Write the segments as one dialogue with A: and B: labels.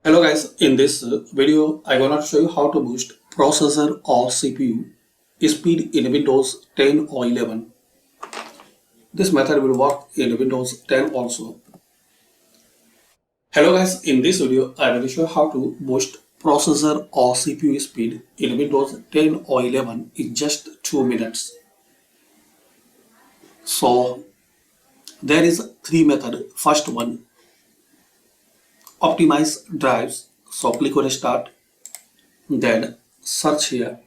A: Hello guys, in this video I gonna show you how to boost processor or CPU speed in Windows 10 or 11. This method will work in Windows 10 also. Hello guys, in this video I will show you how to boost processor or CPU speed in Windows 10 or 11 in just 2 minutes. So there is 3 method. First one, optimize drives. So click on start, then search here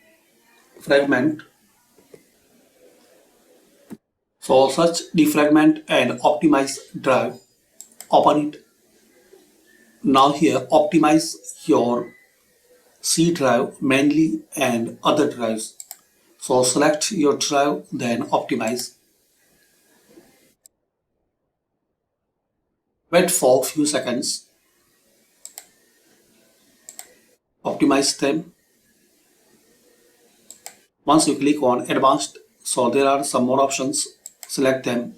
A: fragment. So search defragment and optimize drive, open it. Now here optimize your C drive mainly and other drives. So select your drive, then optimize. Wait for few seconds. Optimize them. Once you click on advanced, so there are some more options. Select them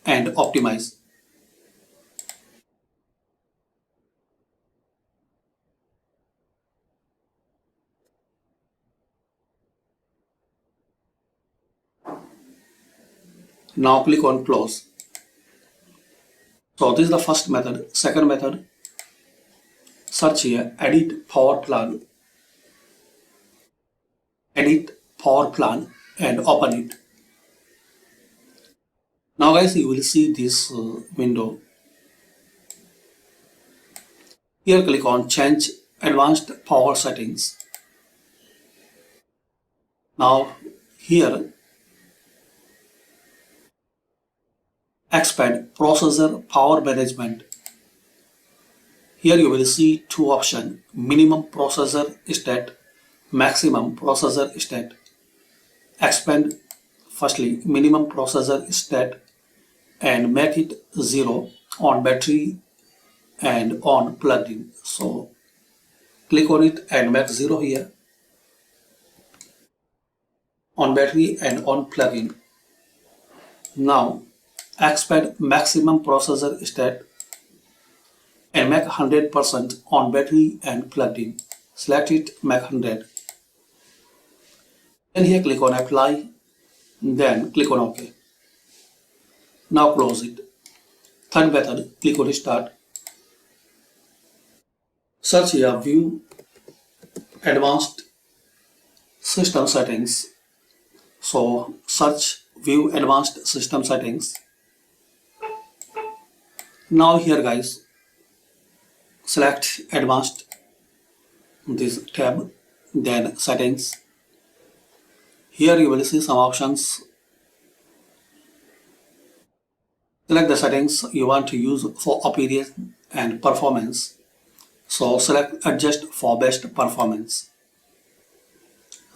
A: and optimize. Now click on close. So this is the first method. Second method, search here edit power plan. Edit power plan and open it. Now guys, you will see this window. Here click on change advanced power settings. Now here expand processor power management. Here you will see two options, minimum processor state, maximum processor state. Expand firstly minimum processor state and make it 0 on battery and on plugged in. So click on it and make 0 here on battery and on plug-in. Now expand maximum processor state and make 100% on battery and plugged in. Select it, make 100. Then here click on apply, then click on OK. Now close it. Third method, click on start. Search here view advanced system settings. So search view advanced system settings. Now here guys, select advanced, this tab, then settings. Here you will see some options. Select the settings you want to use for appearance and performance. So select adjust for best performance.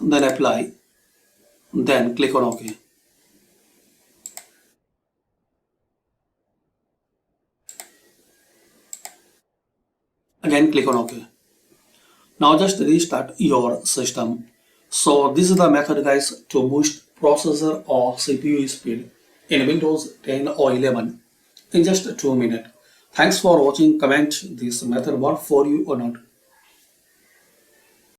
A: Then apply. Then click on OK. Again click on OK. Now just restart your system. So this is the method guys to boost processor or CPU speed in Windows 10 or 11 in just 2 minutes. Thanks for watching. Comment this method work for you or not.